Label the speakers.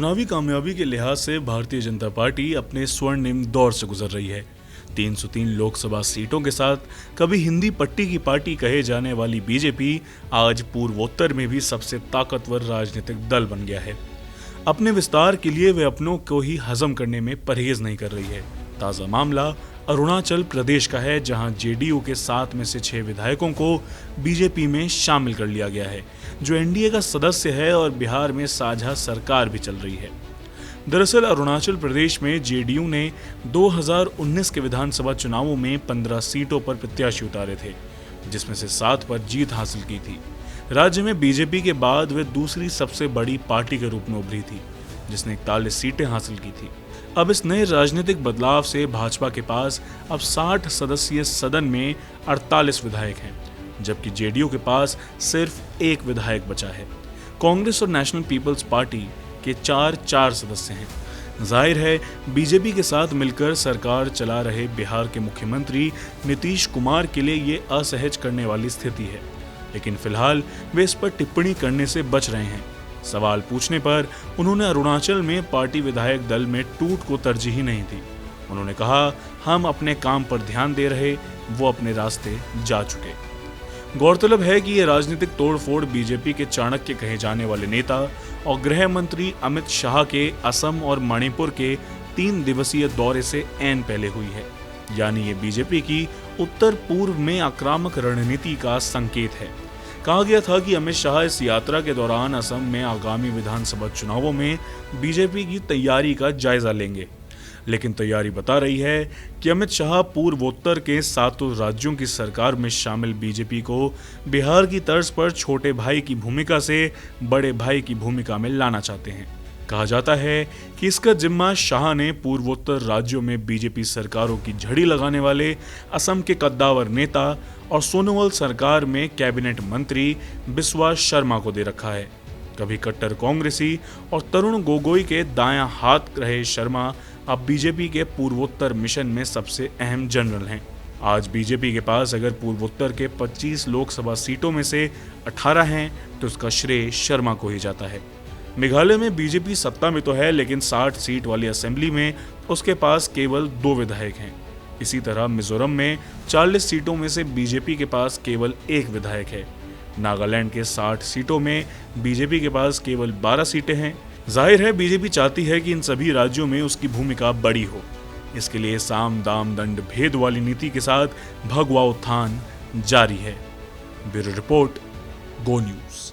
Speaker 1: चुनावी कामयाबी के लिहाज से भारतीय जनता पार्टी अपने स्वर्णिम दौर से गुजर रही है। 303 लोकसभा सीटों के साथ कभी हिंदी पट्टी की पार्टी कहे जाने वाली बीजेपी आज पूर्वोत्तर में भी सबसे ताकतवर राजनीतिक दल बन गया है। अपने विस्तार के लिए वे अपनों को ही हजम करने में परहेज नहीं कर रही है। ताज़ा मामला अरुणाचल प्रदेश का है, जहां जेडीयू के 7 में से 6 विधायकों को बीजेपी में शामिल कर लिया गया है, जो एनडीए का सदस्य है और बिहार में साझा सरकार भी चल रही है। दरअसल अरुणाचल प्रदेश में जेडीयू ने 2019 के विधानसभा चुनावों में 15 सीटों पर प्रत्याशी उतारे थे, जिसमें से 7 पर जीत हासिल की थी। राज्य में बीजेपी के बाद वे दूसरी सबसे बड़ी पार्टी के रूप में उभरी थी, जिसने 41 सीटें हासिल की थी। अब इस नए राजनीतिक बदलाव से भाजपा के पास अब 60 सदस्यीय सदन में 48 विधायक हैं, जबकि जेडीयू के पास सिर्फ 1 विधायक बचा है। कांग्रेस और नेशनल पीपल्स पार्टी के 4 सदस्य हैं। जाहिर है बीजेपी के साथ मिलकर सरकार चला रहे बिहार के मुख्यमंत्री नीतीश कुमार के लिए ये असहज करने वाली स्थिति है, लेकिन फिलहाल वे इस पर टिप्पणी करने से बच रहे हैं। सवाल पूछने पर उन्होंने अरुणाचल में पार्टी विधायक दल में टूट को तरजीह नहीं दी। उन्होंने कहा, हम अपने काम पर ध्यान दे रहे, वो अपने रास्ते जा चुके। गौरतलब है कि ये राजनीतिक तोड़फोड़ बीजेपी के चाणक्य कहे जाने वाले नेता और गृह मंत्री अमित शाह के असम और मणिपुर के 3 दिवसीय दौरे से ऐन पहले हुई है। यानी ये बीजेपी की उत्तर पूर्व में आक्रामक रणनीति का संकेत है। कहा गया था कि अमित शाह इस यात्रा के दौरान असम में आगामी विधानसभा चुनावों में बीजेपी की तैयारी का जायजा लेंगे, लेकिन तैयारी बता रही है कि अमित शाह पूर्वोत्तर के 7 राज्यों की सरकार में शामिल बीजेपी को बिहार की तर्ज पर छोटे भाई की भूमिका से बड़े भाई की भूमिका में लाना चाहते हैं। कहा जाता है कि इसका जिम्मा शाह ने पूर्वोत्तर राज्यों में बीजेपी सरकारों की झड़ी लगाने वाले असम के कद्दावर नेता और सोनोवाल सरकार में कैबिनेट मंत्री बिस्वा शर्मा को दे रखा है। कभी कट्टर कांग्रेसी और तरुण गोगोई के दायां हाथ रहे शर्मा अब बीजेपी के पूर्वोत्तर मिशन में सबसे अहम जनरल हैं। आज बीजेपी के पास अगर पूर्वोत्तर के 25 लोकसभा सीटों में से 18 हैं, तो उसका श्रेय शर्मा को ही जाता है। मेघालय में बीजेपी सत्ता में तो है, लेकिन 60 सीट वाली असेंबली में उसके पास केवल 2 विधायक हैं। इसी तरह मिजोरम में 40 सीटों में से बीजेपी के पास केवल 1 विधायक है। नागालैंड के 60 सीटों में बीजेपी के पास केवल 12 सीटें हैं। जाहिर है बीजेपी चाहती है कि इन सभी राज्यों में उसकी भूमिका बड़ी हो। इसके लिए साम दाम दंड भेद वाली नीति के साथ भगवा उत्थान जारी है। ब्यूरो रिपोर्ट, गो न्यूज़।